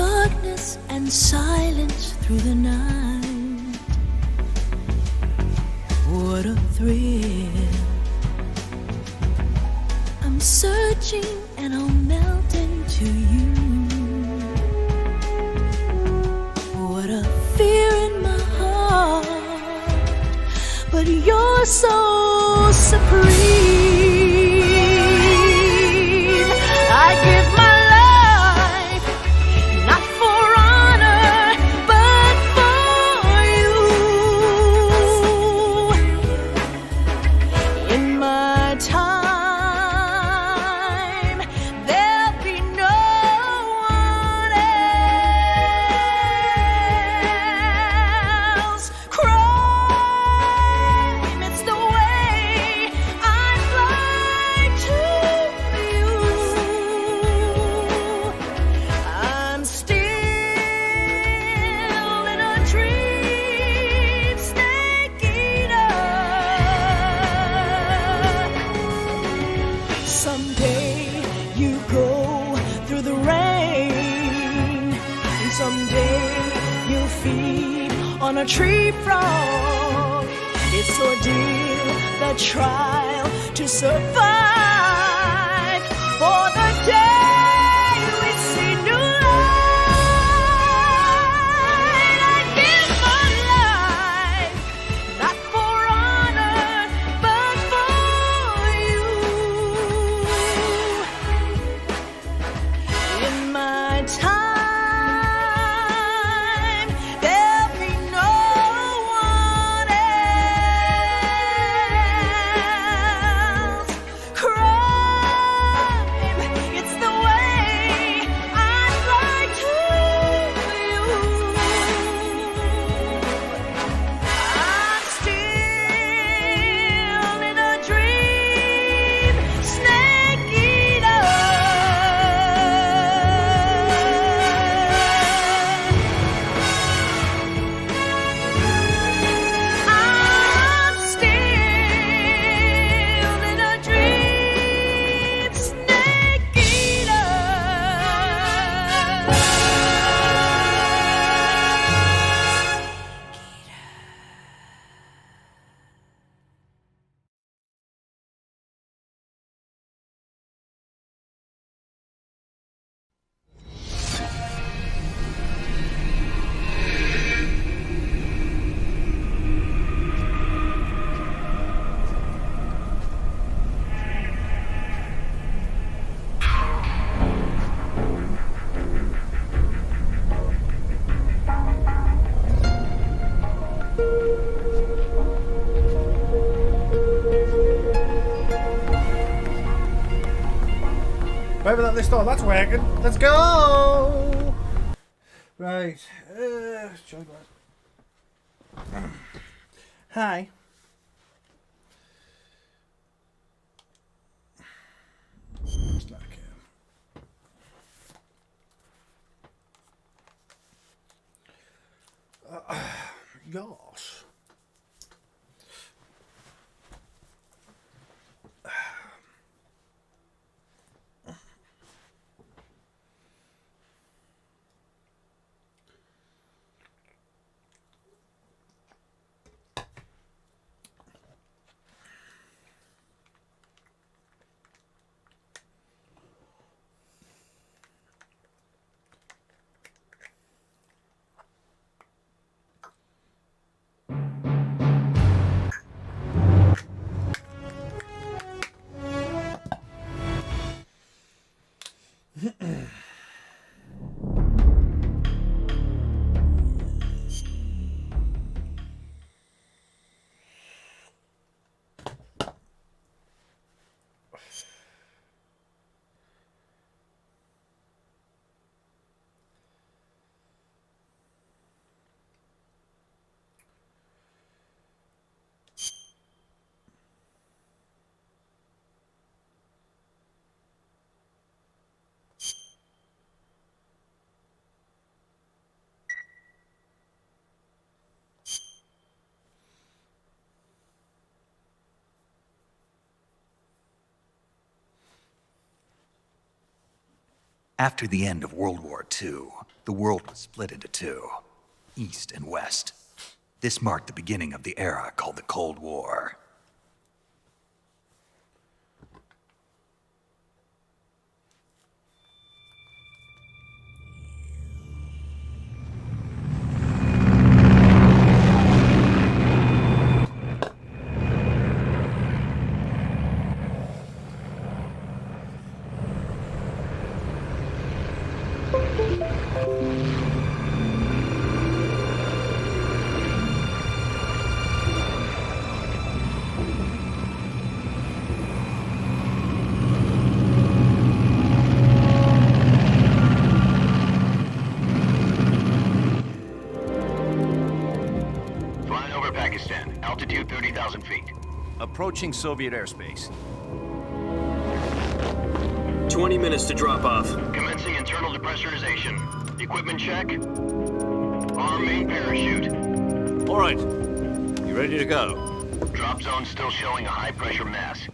darkness and silence through the night. What a thrill. I'm searching and I'm melting to you. What a fear in my heart, but you're so supreme. I give my life, not for honor, but for you. In my time, there'll be no one else. Crime, it's the way I fly to you. I'm still in a dream, snake eater. Someday you go through the rain, and someday you'll feed on a tree frog. It's ordeal, the trial to survive for the day we see new light. I give my life, not for honor, but for you. In my time, there'll be no one else. Crime, it's the way I fly to you. I'm still in a dream, snake eater. I'm still in a dream, snake eater. Maybe that this time that's working. Let's go. Right. Hi. It's like, yes. After the end of World War II, the world was split into two, East and West. This marked the beginning of the era called the Cold War. Flying over Pakistan, altitude 30,000 feet. Approaching Soviet airspace. 20 minutes to drop off. Commencing internal depressurization. Equipment check. Arm main parachute. All right. You ready to go? Drop zone still showing a high pressure mass.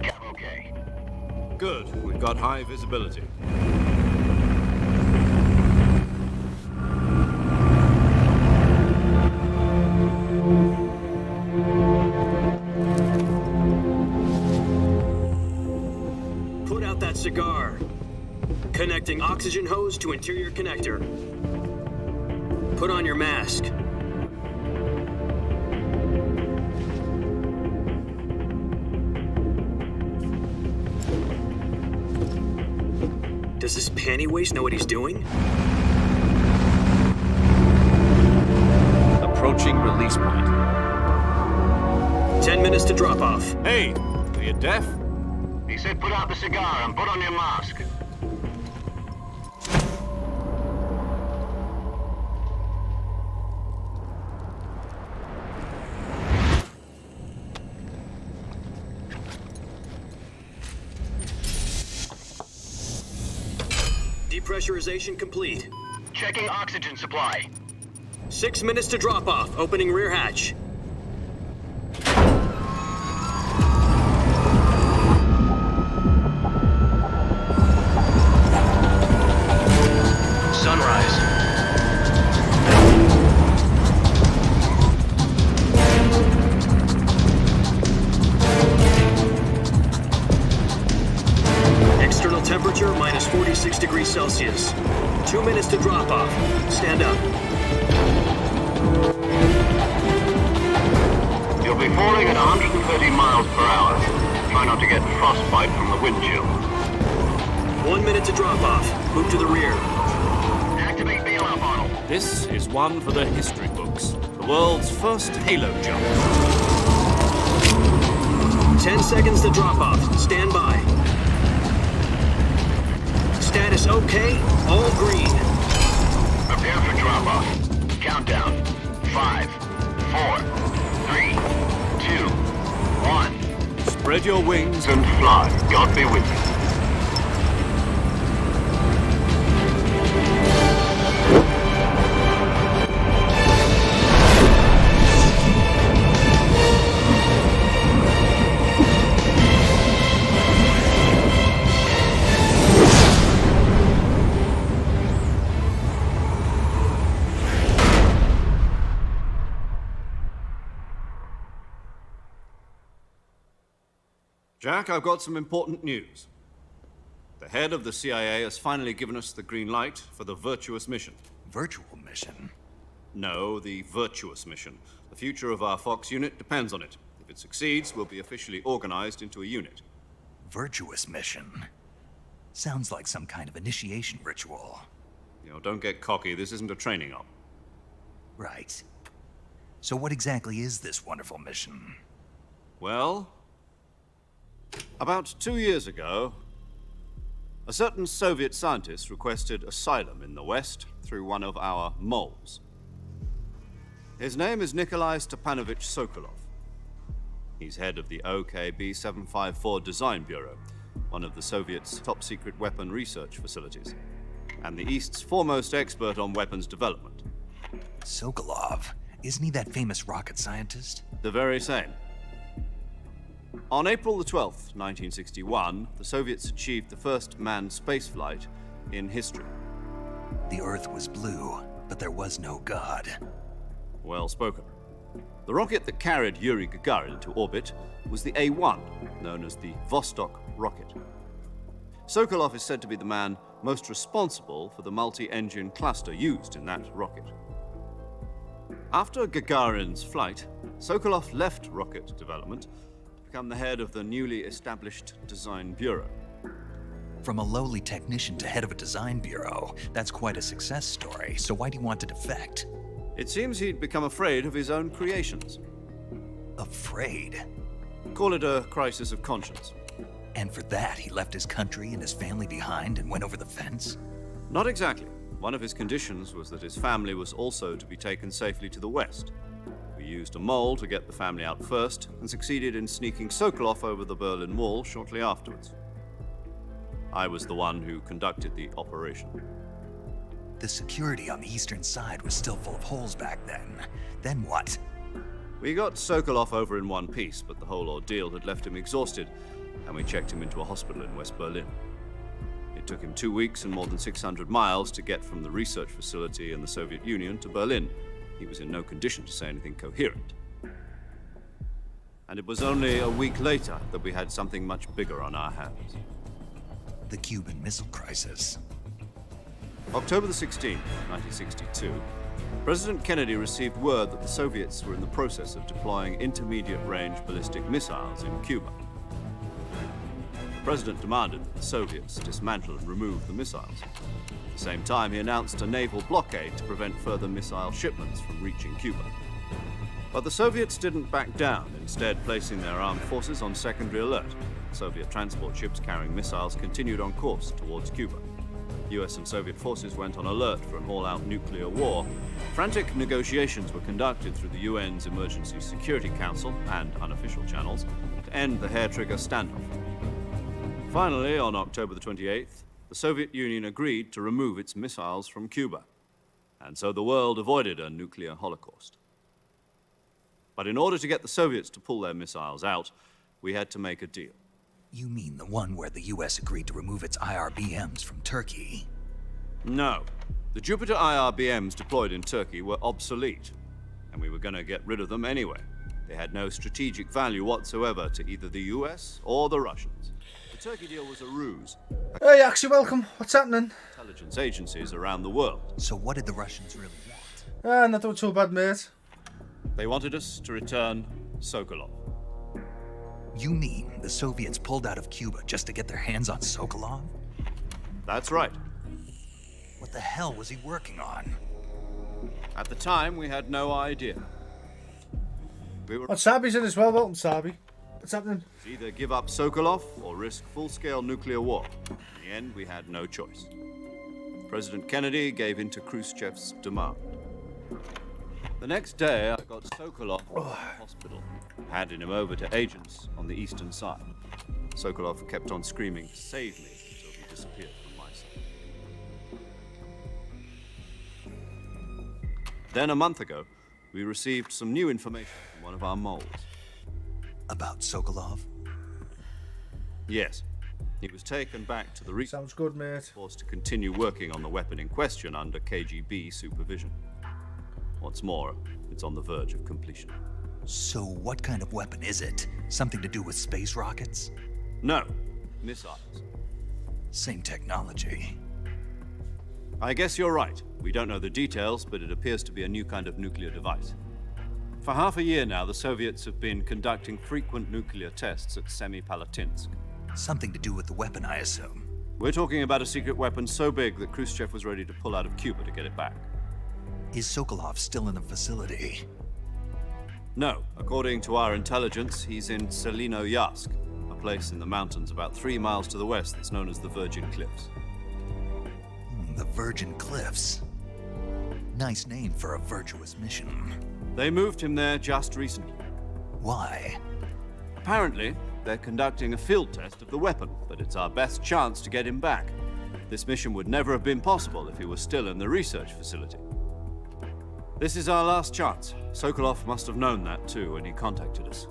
Cap okay. Good. We've got high visibility. Put out that cigar. Connecting oxygen hose to interior connector. Put on your mask. Does this panty waste know what he's doing? Approaching release point. 10 minutes to drop off. Hey, are you deaf? He said put out the cigar and put on your mask. Depressurization complete. Checking oxygen supply. 6 minutes to drop off. Opening rear hatch. Sunrise. External temperature minus 46 degrees Celsius. 2 minutes to drop off. Stand up. You'll be falling at 130 miles per hour. Try not to get frostbite from the wind chill. 1 minute to drop off. Move to the rear. Activate bailout model. This is one for the history books. The world's first halo jump. 10 seconds to drop off. Stand by. Status okay. All green. Prepare for drop off. Countdown. 5, 4, 3, 2, 1. Spread your wings. And fly. God be with you. Jack, I've got some important news. The head of the CIA has finally given us the green light for the Virtuous mission. Virtual mission? No, the Virtuous mission. The future of our Fox unit depends on it. If it succeeds, we'll be officially organized into a unit. Virtuous mission? Sounds like some kind of initiation ritual. Don't get cocky. This isn't a training op. Right. So what exactly is this wonderful mission? Well, about 2 years ago, a certain Soviet scientist requested asylum in the West through one of our moles. His name is Nikolai Stepanovich Sokolov. He's head of the OKB-754 Design Bureau, one of the Soviets' top-secret weapon research facilities, and the East's foremost expert on weapons development. Sokolov? Isn't he that famous rocket scientist? The very same. On April the 12th, 1961, the Soviets achieved the first manned spaceflight in history. The Earth was blue, but there was no God. Well spoken. The rocket that carried Yuri Gagarin to orbit was the A-1, known as the Vostok rocket. Sokolov is said to be the man most responsible for the multi-engine cluster used in that rocket. After Gagarin's flight, Sokolov left rocket development to become the head of the newly established Design Bureau. From a lowly technician to head of a design bureau, that's quite a success story, so why'd he want to defect? It seems he'd become afraid of his own creations. Afraid? Call it a crisis of conscience. And for that, he left his country and his family behind and went over the fence? Not exactly. One of his conditions was that his family was also to be taken safely to the west. We used a mole to get the family out first and succeeded in sneaking Sokolov over the Berlin Wall shortly afterwards. I was the one who conducted the operation. The security on the eastern side was still full of holes back then. Then what? We got Sokolov over in one piece, but the whole ordeal had left him exhausted, and we checked him into a hospital in West Berlin. It took him 2 weeks and more than 600 miles to get from the research facility in the Soviet Union to Berlin. He was in no condition to say anything coherent. And it was only a week later that we had something much bigger on our hands. The Cuban Missile Crisis. October the 16th, 1962, President Kennedy received word that the Soviets were in the process of deploying intermediate-range ballistic missiles in Cuba. The President demanded that the Soviets dismantle and remove the missiles. At the same time, he announced a naval blockade to prevent further missile shipments from reaching Cuba. But the Soviets didn't back down, instead placing their armed forces on secondary alert. Soviet transport ships carrying missiles continued on course towards Cuba. US and Soviet forces went on alert for an all-out nuclear war. Frantic negotiations were conducted through the UN's Emergency Security Council and unofficial channels to end the hair-trigger standoff. Finally, on October the 28th, the Soviet Union agreed to remove its missiles from Cuba, and so the world avoided a nuclear holocaust. But in order to get the Soviets to pull their missiles out, we had to make a deal. You mean the one where the US agreed to remove its IRBMs from Turkey? No. The Jupiter IRBMs deployed in Turkey were obsolete, and we were going to get rid of them anyway. They had no strategic value whatsoever to either the US or the Russians. The Turkey deal was a ruse. Hey, Axie, welcome. What's happening? Intelligence agencies around the world. So what did the Russians really want? Not doing too bad, mate. They wanted us to return Sokolov. You mean the Soviets pulled out of Cuba just to get their hands on Sokolov? That's right. What the hell was he working on? At the time, we had no idea. We were Sabi's in as well. Welcome, Sabi. What's happening? either give up Sokolov or risk full-scale nuclear war. In the end, we had no choice. President Kennedy gave in to Khrushchev's demand. The next day, I got Sokolov to the hospital, handing him over to agents on the eastern side. Sokolov kept on screaming, "Save me," until he disappeared from my sight. Then a month ago, we received some new information from one of our moles. About Sokolov? Yes. He was taken back to the research Sounds good, mate. force to continue working on the weapon in question under KGB supervision. What's more, it's on the verge of completion. So what kind of weapon is it? Something to do with space rockets? No, missiles. Same technology. I guess you're right. We don't know the details, but it appears to be a new kind of nuclear device. For half a year now, the Soviets have been conducting frequent nuclear tests at Semipalatinsk. Something to do with the weapon, I assume. We're talking about a secret weapon so big that Khrushchev was ready to pull out of Cuba to get it back. Is Sokolov still in the facility? No, according to our intelligence, he's in Selinoyarsk, a place in the mountains about 3 miles to the west that's known as the Virgin Cliffs. The Virgin Cliffs. Nice name for a virtuous mission. They moved him there just recently. Why? Apparently, they're conducting a field test of the weapon, but it's our best chance to get him back. This mission would never have been possible if he was still in the research facility. This is our last chance. Sokolov must have known that too when he contacted us.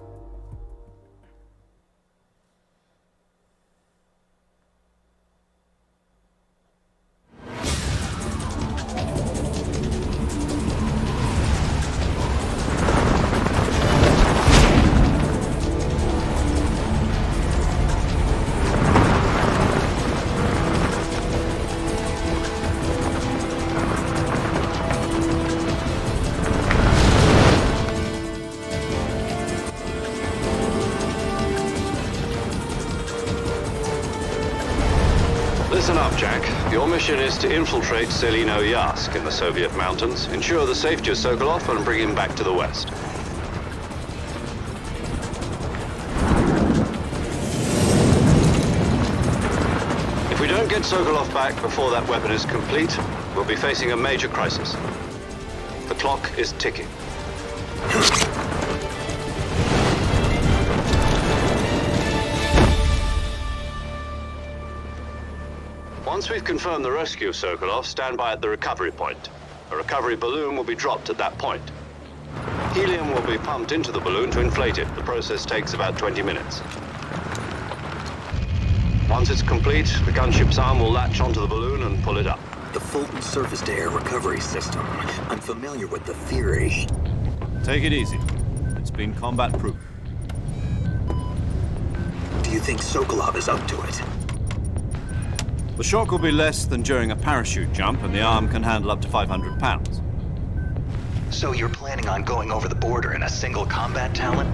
mission is to infiltrate Selino Yask in the Soviet mountains, ensure the safety of Sokolov, and bring him back to the West. If we don't get Sokolov back before that weapon is complete, we'll be facing a major crisis. The clock is ticking. Once we've confirmed the rescue of Sokolov, stand by at the recovery point. A recovery balloon will be dropped at that point. Helium will be pumped into the balloon to inflate it. The process takes about 20 minutes. Once it's complete, the gunship's arm will latch onto the balloon and pull it up. The Fulton surface-to-air recovery system. I'm familiar with the theory. Take it easy. It's been combat-proof. Do you think Sokolov is up to it? The shock will be less than during a parachute jump, and the arm can handle up to 500 pounds. So you're planning on going over the border in a single combat Talon?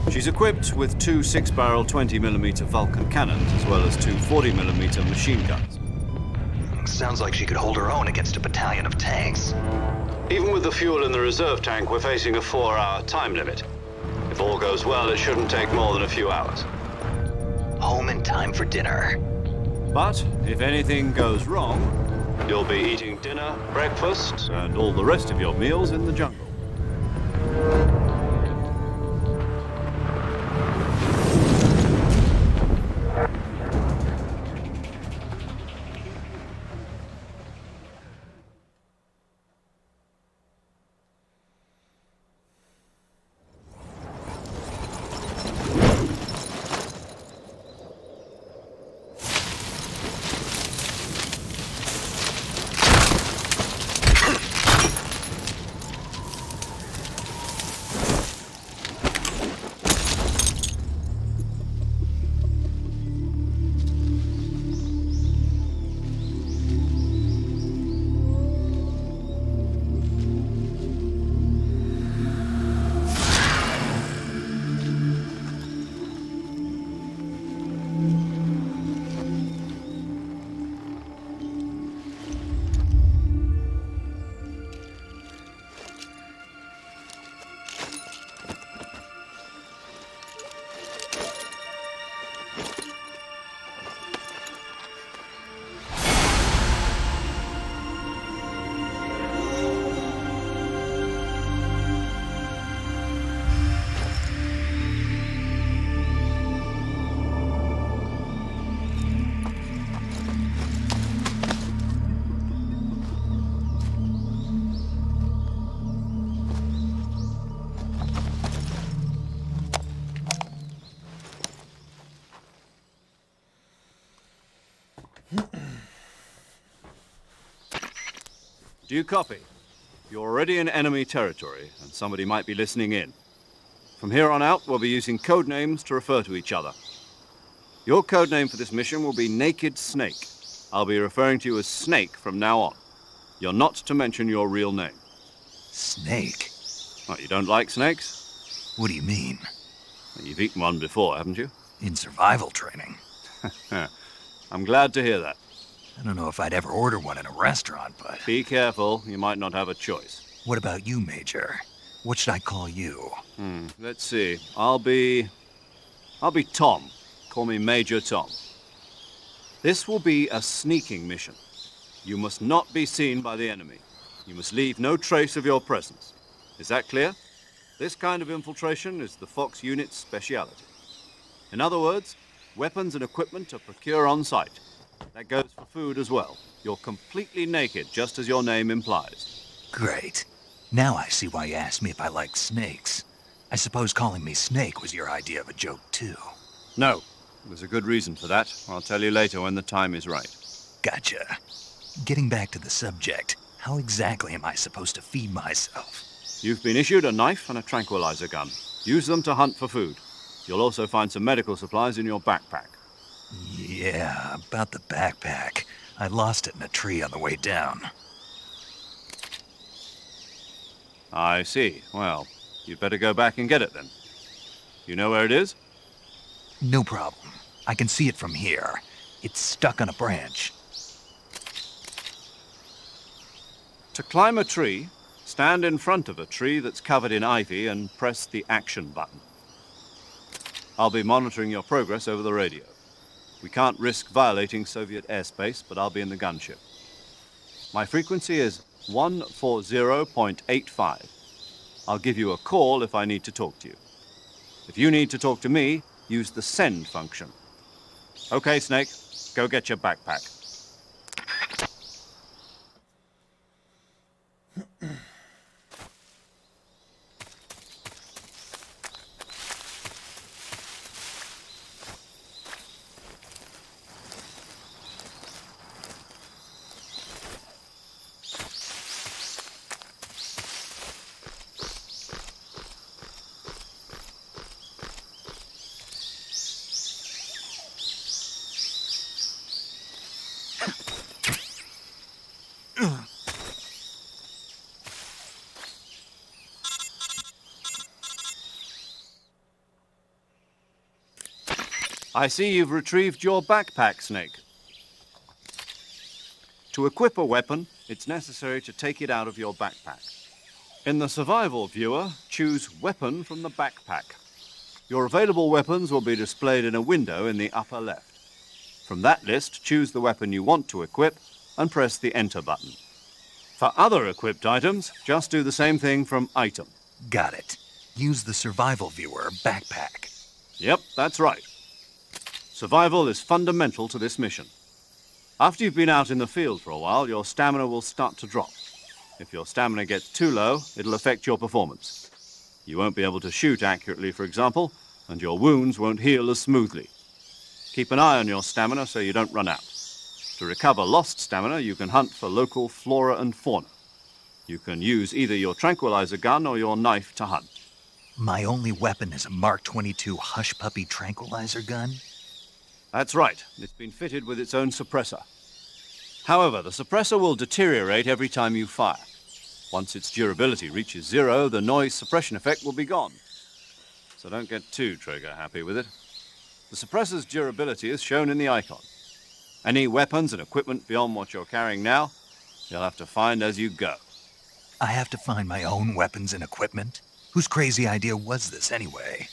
She's equipped with two 6-barrel 20mm Vulcan cannons, as well as two 40mm machine guns. Sounds like she could hold her own against a battalion of tanks. Even with the fuel in the reserve tank, we're facing a 4-hour time limit. If all goes well, it shouldn't take more than a few hours. Home in time for dinner. But if anything goes wrong, you'll be eating dinner, breakfast, and all the rest of your meals in the jungle. Do you copy? You're already in enemy territory, and somebody might be listening in. From here on out, we'll be using code names to refer to each other. Your code name for this mission will be Naked Snake. I'll be referring to you as Snake from now on. You're not to mention your real name. Snake? What, you don't like snakes? What do you mean? You've eaten one before, haven't you? In survival training. I'm glad to hear that. I don't know if I'd ever order one in a restaurant, but... Be careful, you might not have a choice. What about you, Major? What should I call you? Let's see. I'll be Tom. Call me Major Tom. This will be a sneaking mission. You must not be seen by the enemy. You must leave no trace of your presence. Is that clear? This kind of infiltration is the Fox unit's speciality. In other words, weapons and equipment to procure on site. That goes for food as well. You're completely naked, just as your name implies. Great. Now I see why you asked me if I like snakes. I suppose calling me Snake was your idea of a joke, too. No. There's a good reason for that. I'll tell you later when the time is right. Gotcha. Getting back to the subject, how exactly am I supposed to feed myself? You've been issued a knife and a tranquilizer gun. Use them to hunt for food. You'll also find some medical supplies in your backpack. Yeah, about the backpack. I lost it in a tree on the way down. I see. Well, you'd better go back and get it then. You know where it is? No problem. I can see it from here. It's stuck on a branch. To climb a tree, stand in front of a tree that's covered in ivy and press the action button. I'll be monitoring your progress over the radio. We can't risk violating Soviet airspace, but I'll be in the gunship. My frequency is 140.85. I'll give you a call if I need to talk to you. If you need to talk to me, use the send function. Okay, Snake, go get your backpack. I see you've retrieved your backpack, Snake. To equip a weapon, it's necessary to take it out of your backpack. In the survival viewer, choose Weapon from the backpack. Your available weapons will be displayed in a window in the upper left. From that list, choose the weapon you want to equip and press the Enter button. For other equipped items, just do the same thing from Item. Got it. Use the survival viewer backpack. Yep, that's right. Survival is fundamental to this mission. After you've been out in the field for a while, your stamina will start to drop. If your stamina gets too low, it'll affect your performance. You won't be able to shoot accurately, for example, and your wounds won't heal as smoothly. Keep an eye on your stamina so you don't run out. To recover lost stamina, you can hunt for local flora and fauna. You can use either your tranquilizer gun or your knife to hunt. My only weapon is a Mark 22 Hush Puppy tranquilizer gun? That's right. It's been fitted with its own suppressor. However, the suppressor will deteriorate every time you fire. Once its durability reaches 0, the noise suppression effect will be gone. So don't get too trigger-happy with it. The suppressor's durability is shown in the icon. Any weapons and equipment beyond what you're carrying now, you'll have to find as you go. I have to find my own weapons and equipment? Whose crazy idea was this anyway?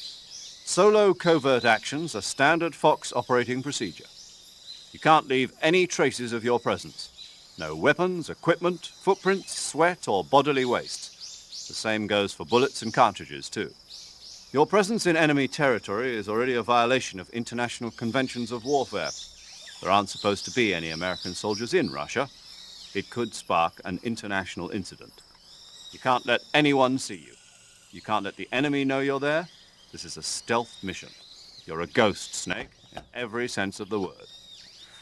Solo covert actions are standard Fox operating procedure. You can't leave any traces of your presence. No weapons, equipment, footprints, sweat, or bodily waste. The same goes for bullets and cartridges, too. Your presence in enemy territory is already a violation of international conventions of warfare. There aren't supposed to be any American soldiers in Russia. It could spark an international incident. You can't let anyone see you. You can't let the enemy know you're there. This is a stealth mission. You're a ghost, Snake, in every sense of the word.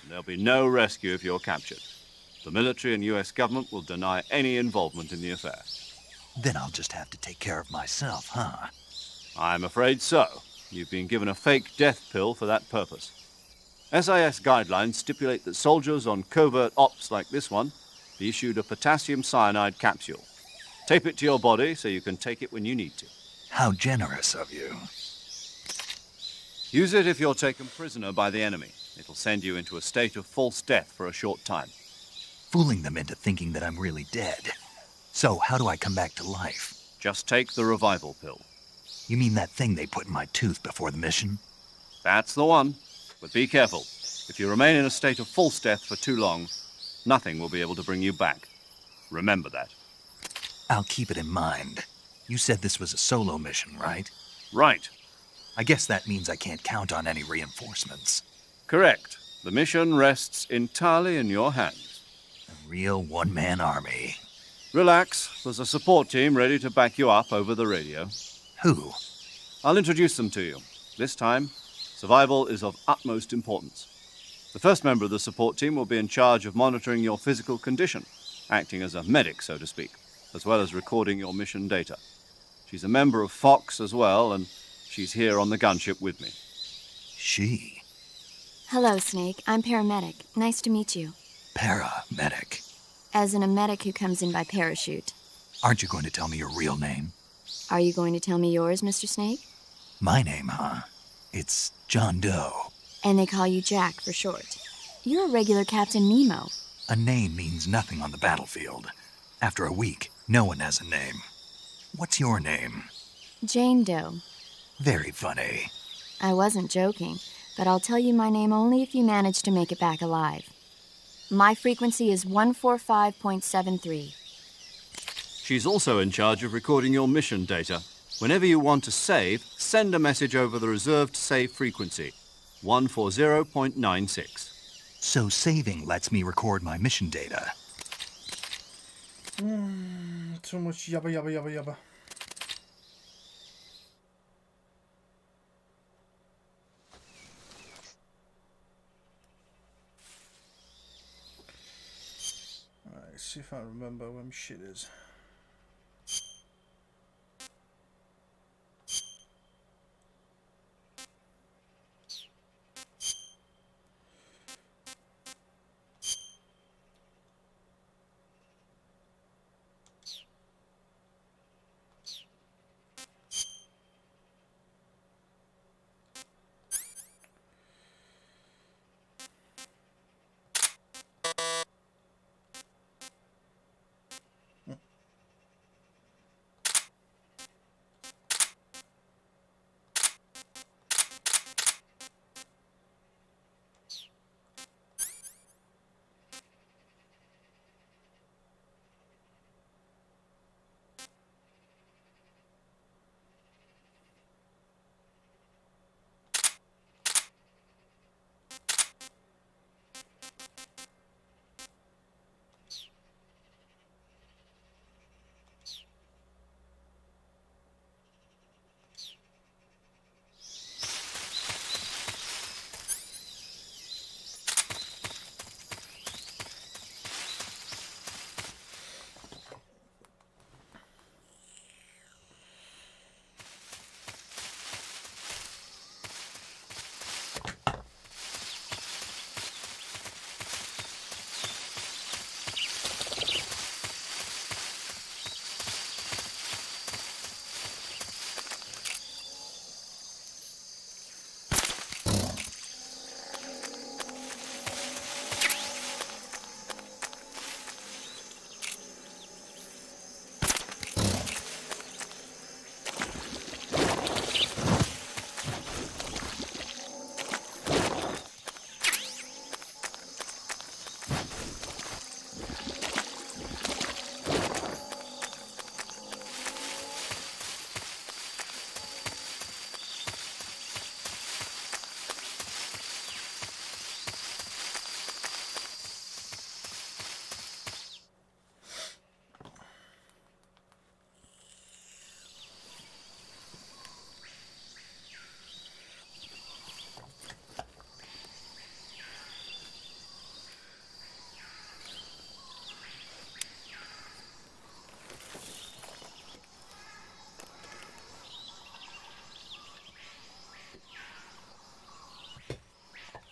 And there'll be no rescue if you're captured. The military and U.S. government will deny any involvement in the affair. Then I'll just have to take care of myself, huh? I'm afraid so. You've been given a fake death pill for that purpose. SIS guidelines stipulate that soldiers on covert ops like this one be issued a potassium cyanide capsule. Tape it to your body so you can take it when you need to. How generous of you. Use it if you're taken prisoner by the enemy. It'll send you into a state of false death for a short time. Fooling them into thinking that I'm really dead. So, how do I come back to life? Just take the revival pill. You mean that thing they put in my tooth before the mission? That's the one. But be careful. If you remain in a state of false death for too long, nothing will be able to bring you back. Remember that. I'll keep it in mind. You said this was a solo mission, right? Right. I guess that means I can't count on any reinforcements. Correct. The mission rests entirely in your hands. A real one-man army. Relax. There's a support team ready to back you up over the radio. Who? I'll introduce them to you. This time, survival is of utmost importance. The first member of the support team will be in charge of monitoring your physical condition, acting as a medic, so to speak, as well as recording your mission data. She's a member of Fox as well, and she's here on the gunship with me. She? Hello, Snake. I'm paramedic. Nice to meet you. Paramedic. As in a medic who comes in by parachute. Aren't you going to tell me your real name? Are you going to tell me yours, Mr. Snake? My name, huh? It's John Doe. And they call you Jack for short. You're a regular Captain Nemo. A name means nothing on the battlefield. After a week, no one has a name. What's your name? Jane Doe. Very funny. I wasn't joking, but I'll tell you my name only if you manage to make it back alive. My frequency is 145.73. She's also in charge of recording your mission data. Whenever you want to save, send a message over the reserved save frequency, 140.96. So saving lets me record my mission data. Too much yabba yabba yabba yabba. Alright, see if I remember where my shit is.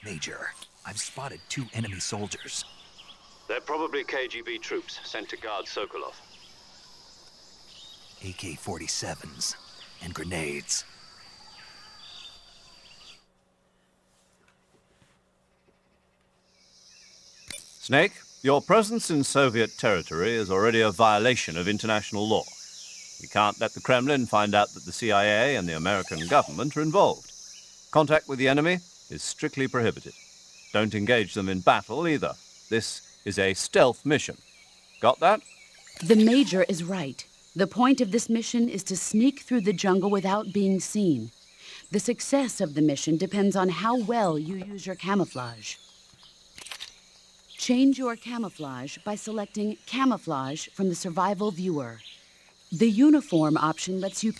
Major, I've spotted 2 enemy soldiers. They're probably KGB troops sent to guard Sokolov. AK-47s and grenades. Snake, your presence in Soviet territory is already a violation of international law. We can't let the Kremlin find out that the CIA and the American government are involved. Contact with the enemy is strictly prohibited. Don't engage them in battle either. This is a stealth mission. Got that? The Major is right. The point of this mission is to sneak through the jungle without being seen. The success of the mission depends on how well you use your camouflage. Change your camouflage by selecting Camouflage from the Survival Viewer. The Uniform option lets you...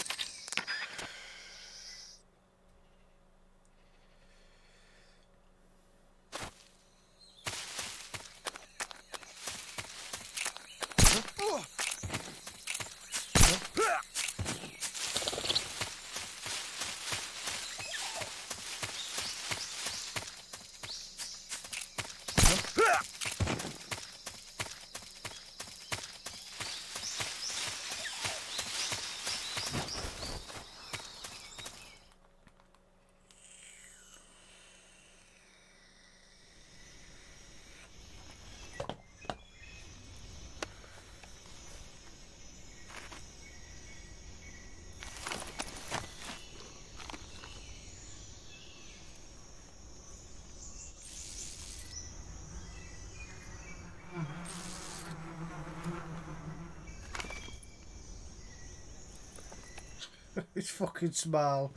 His fucking smile.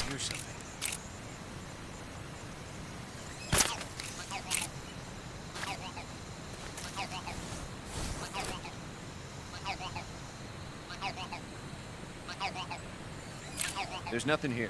Here's something. There's nothing here.